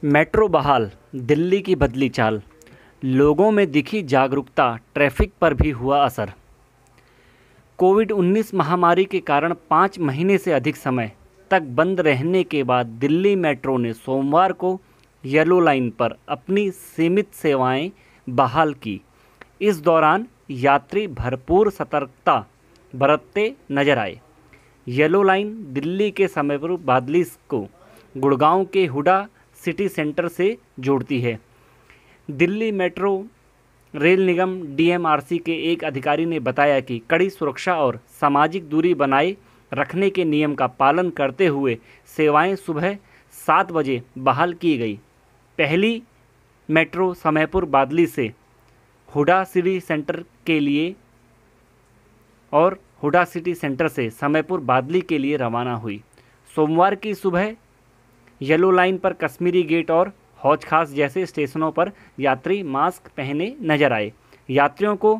Metro बहाल, दिल्ली की बदली चाल, लोगों में दिखी जागरूकता, ट्रैफिक पर भी हुआ असर। कोविड-19 महामारी के कारण 5 महीने से अधिक समय तक बंद रहने के बाद दिल्ली मेट्रो ने सोमवार को येलो लाइन पर अपनी सीमित सेवाएं बहाल की। इस दौरान यात्री भरपूर सतर्कता बरतते नजर आए। येलो लाइन दिल्ली के समयपुर बादली को गुड़गांव के हुडा सिटी सेंटर से जोड़ती है। दिल्ली मेट्रो रेल निगम डीएमआरसी के एक अधिकारी ने बताया कि कड़ी सुरक्षा और सामाजिक दूरी बनाए रखने के नियम का पालन करते हुए सेवाएं सुबह 7 बजे बहाल की गई। पहली मेट्रो समयपुर बादली से हुडा सिटी सेंटर के लिए और हुडा सिटी सेंटर से समयपुर बादली के लिए रवाना हुई। सोमवार की सुबह येलो लाइन पर कश्मीरी गेट और हौज खास जैसे स्टेशनों पर यात्री मास्क पहने नजर आए। यात्रियों को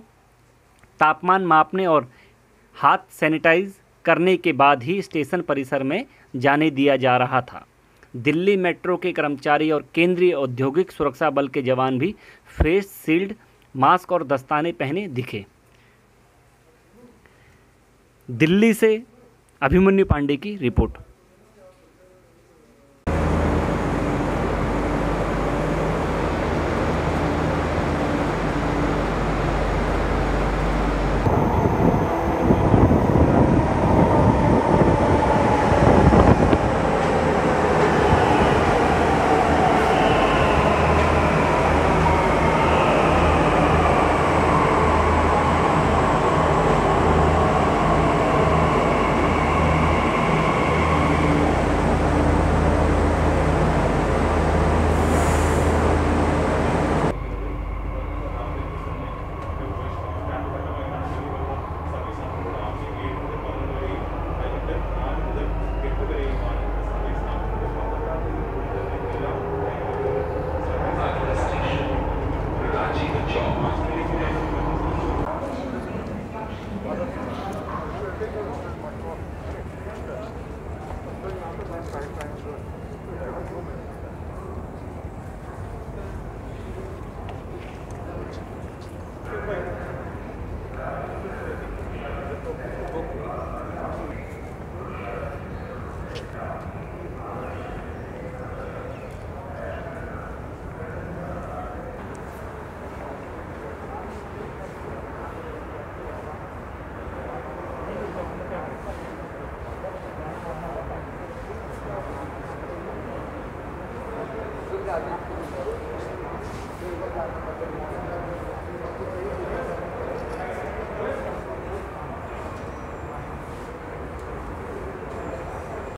तापमान मापने और हाथ सैनिटाइज करने के बाद ही स्टेशन परिसर में जाने दिया जा रहा था। दिल्ली मेट्रो के कर्मचारी और केंद्रीय औद्योगिक सुरक्षा बल के जवान भी फेस शील्ड, मास्क और दस्ताने पहने दिखे। दिल्ली से अभिमन्यु पांडे की रिपोर्ट।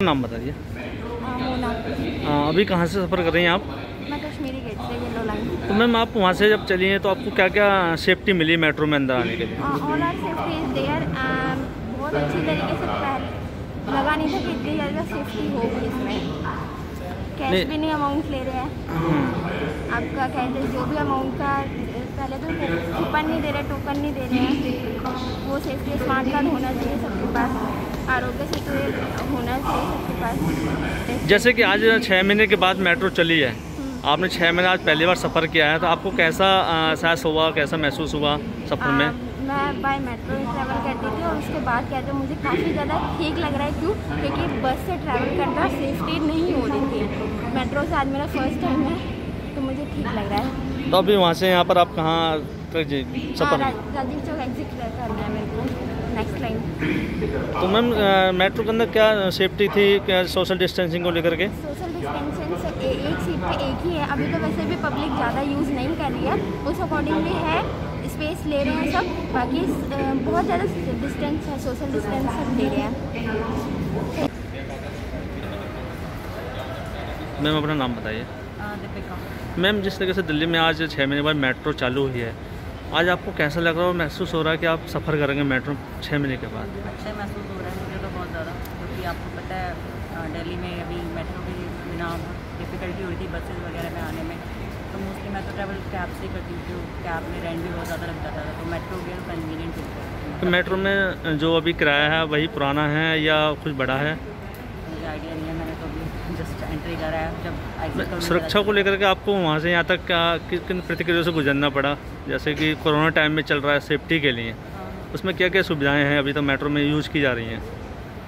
नाम बताइए। अभी कहाँ से सफ़र कर रही हैं आप? मैं कश्मीरी गेट से येलो लाइन। तो मैम आप वहाँ से जब चली हैं तो आपको क्या क्या सेफ्टी मिली मेट्रो में अंदर आने के लिए? All are safety is there. बहुत अच्छी तरीके से पहले लगा नहीं था कि इतनी ज़्यादा सेफ्टी होगी इसमें। कैश भी नहीं अमाउंट ले रहे हैं। आपका कहते जो भी अमाउंट का पहले तो कूपन नहीं दे रहे, टोकन नहीं दे रहे हैं। वो सेफ्टी स्मार्ट कार्ड होना चाहिए सबके पास, आरोग्य सेतु होना चाहिए सबके पास। जैसे कि आज 6 महीने के बाद मेट्रो चली है, आपने 6 महीने आज पहली बार सफ़र किया है, तो आपको कैसा एहसास हुआ, कैसा महसूस हुआ सफ़र में? मैं बाय मेट्रो ट्रैवल करती थी और उसके बाद कहते मुझे काफ़ी ज़्यादा ठीक लग रहा है। क्यों? क्योंकि बस से ट्रैवल करना सेफ्टी नहीं हो रही थी। मेट्रो से आज मेरा फर्स्ट टाइम है तो मुझे ठीक लग रहा है। तो अभी वहाँ से यहाँ पर आप कहाँ सफ़र? राजीव चौक एग्जिट करना है मेरे को, नेक्स्ट लाइन। तो मैम मेट्रो के अंदर क्या सेफ्टी थी, क्या सोशल डिस्टेंसिंग को लेकर के? सोशल डिस्टेंसिंग एक सीट पे एक ही है। अभी तो वैसे भी पब्लिक ज़्यादा यूज़ नहीं कर रही है, उस अकॉर्डिंगली है, स्पेस ले रहे हैं सब। बाकी बहुत ज़्यादा डिस्टेंस है, सोशल डिस्टेंस सब ले रहे हैं। मैम अपना नाम बताइए। दीपिका। मैम जिस तरीके से दिल्ली में आज 6 महीने बाद मेट्रो चालू हुई है, आज आपको कैसा लग रहा है, महसूस हो रहा है कि आप सफ़र करेंगे मेट्रो 6 महीने के बाद? अच्छा महसूस हो रहा है मुझे तो बहुत ज़्यादा, क्योंकि आपको पता है दिल्ली में अभी मेट्रो की बिना डिफ़िकल्टी हुई थी बसेस वगैरह में आने में। तो मोस्टली मैं तो ट्रैवल कैब से करती हूँ, कैब में रेंट भी बहुत ज़्यादा लग जाता था, तो मेट्रो गया कन्वीनियंट होता है। तो मेट्रो में जो अभी किराया है वही पुराना है या कुछ बड़ा है? मुझे आइडिया नहीं है, मैंने तो अभी जस्ट एंटर ट्रिगर है जब एग्जिट करूँ। सुरक्षा को लेकर के आपको वहाँ से यहाँ तक किन प्रतिक्रियाओं से गुजरना पड़ा, जैसे कि कोरोना टाइम में चल रहा है सेफ्टी के लिए, उसमें क्या क्या सुविधाएं हैं अभी तो मेट्रो में यूज़ की जा रही हैं?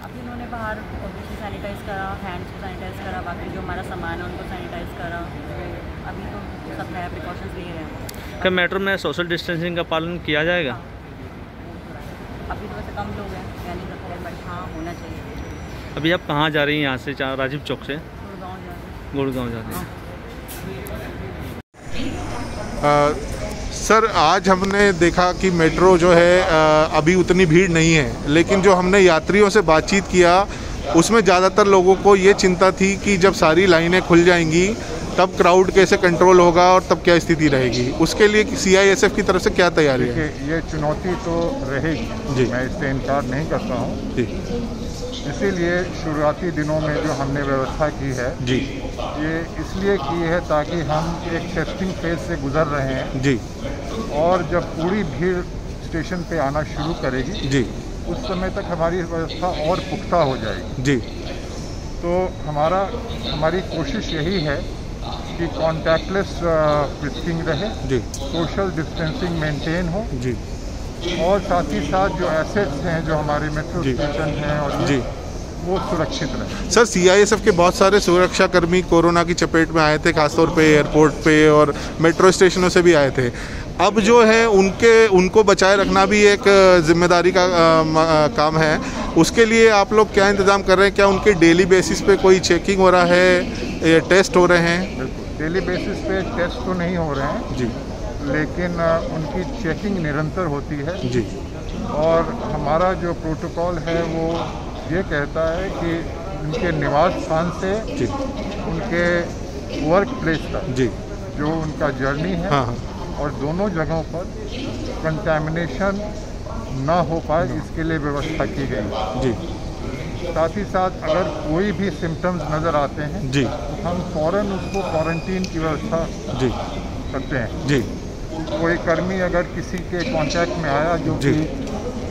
अभी उन्होंने बाहर ऑब्वियसली सैनिटाइज करा, हैंड्स को सैनिटाइज करा, बाकी जो हमारा सामान है उनको सैनिटाइज करा। अभी तो सब नया प्रिकॉशंस ले रहे हैं। क्या मेट्रो में सोशल डिस्टेंसिंग का पालन किया जाएगा? अभी तो वैसे कम लोग हैं, कह नहीं सकते, बट हाँ होना चाहिए। अभी आप कहाँ जा रही हैं यहाँ से, राजीव चौक से गुड़गांव जा रही हैं? सर आज हमने देखा कि मेट्रो जो है अभी उतनी भीड़ नहीं है, लेकिन जो हमने यात्रियों से बातचीत किया उसमें ज़्यादातर लोगों को ये चिंता थी कि जब सारी लाइनें खुल जाएंगी तब क्राउड कैसे कंट्रोल होगा और तब क्या स्थिति रहेगी। उसके लिए CISF की तरफ से क्या तैयारी है? ये चुनौती तो रहेगी जी, मैं इससे इनकार नहीं करता हूँ जी। इसीलिए शुरुआती दिनों में जो हमने व्यवस्था की है जी, ये इसलिए की है ताकि हम एक टेस्टिंग फेज से गुजर रहे हैं जी, और जब पूरी भीड़ स्टेशन पे आना शुरू करेगी जी, उस समय तक हमारी व्यवस्था और पुख्ता हो जाएगी जी। तो हमारी कोशिश यही है कि कॉन्टैक्टलेस फ्रिस्किंग रहे जी, सोशल डिस्टेंसिंग मेंटेन हो जी, और साथ ही साथ जो एसेट्स हैं जो हमारे मेट्रो स्टेशन हैं और जी वो सुरक्षित रहे। सर CISF के बहुत सारे सुरक्षाकर्मी कोरोना की चपेट में आए थे, खासतौर पे एयरपोर्ट पे और मेट्रो स्टेशनों से भी आए थे। अब जो है उनको बचाए रखना भी एक जिम्मेदारी का काम है। उसके लिए आप लोग क्या इंतज़ाम कर रहे हैं? क्या उनके डेली बेसिस पे कोई चेकिंग हो रहा है, टेस्ट हो रहे हैं? बिल्कुल, डेली बेसिस पे टेस्ट तो नहीं हो रहे हैं जी, लेकिन उनकी चेकिंग निरंतर होती है जी, और हमारा जो प्रोटोकॉल है वो ये कहता है कि उनके निवास स्थान से जी, उनके वर्क प्लेस तक जी, जो उनका जर्नी है हाँ, और दोनों जगहों पर कंटैमिनेशन ना हो पाए इसके लिए व्यवस्था की गई जी। साथ ही साथ अगर कोई भी सिम्टम्स नज़र आते हैं जी, तो हम फ़ौरन उसको क्वारंटीन की व्यवस्था जी करते हैं जी। कोई कर्मी अगर किसी के कांटेक्ट में आया जो कि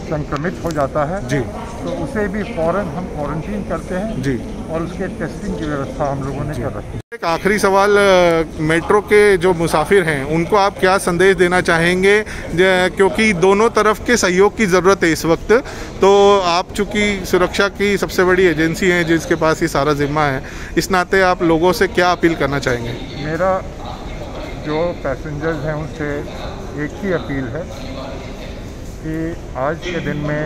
संक्रमित हो जाता है जी, तो उसे भी फ़ौरन हम क्वारंटीन करते हैं जी, और उसके टेस्टिंग की व्यवस्था हम लोगों ने कर रखी है। एक आखिरी सवाल, मेट्रो के जो मुसाफिर हैं उनको आप क्या संदेश देना चाहेंगे, क्योंकि दोनों तरफ के सहयोग की ज़रूरत है इस वक्त, तो आप चूँकि सुरक्षा की सबसे बड़ी एजेंसी हैं जिसके पास ये सारा जिम्मा है, इस नाते आप लोगों से क्या अपील करना चाहेंगे? मेरा जो पैसेंजर्स हैं उनसे एक ही अपील है कि आज के दिन में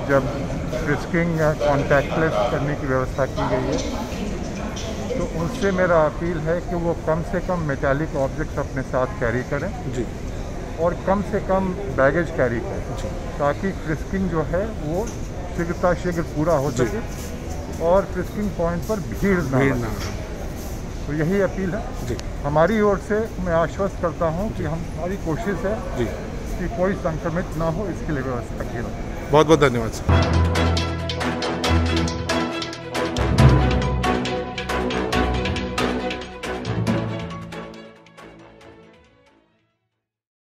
जब फ्रिस्किंग कॉन्टैक्टलेस करने की व्यवस्था की गई है, तो उनसे मेरा अपील है कि वो कम से कम मेटालिक ऑब्जेक्ट्स अपने साथ कैरी करें जी, और कम से कम बैगेज कैरी करें जी, ताकि फ्रिस्किंग जो है वो शीघ्र पूरा हो सके और फ्रिस्किंग पॉइंट पर भीड़ ना हो। तो यही अपील है जी। हमारी ओर से मैं आश्वस्त करता हूँ कि हमारी कोशिश है जी कि कोई संक्रमित ना हो, इसके लिए व्यवस्था की। बहुत बहुत धन्यवाद सर।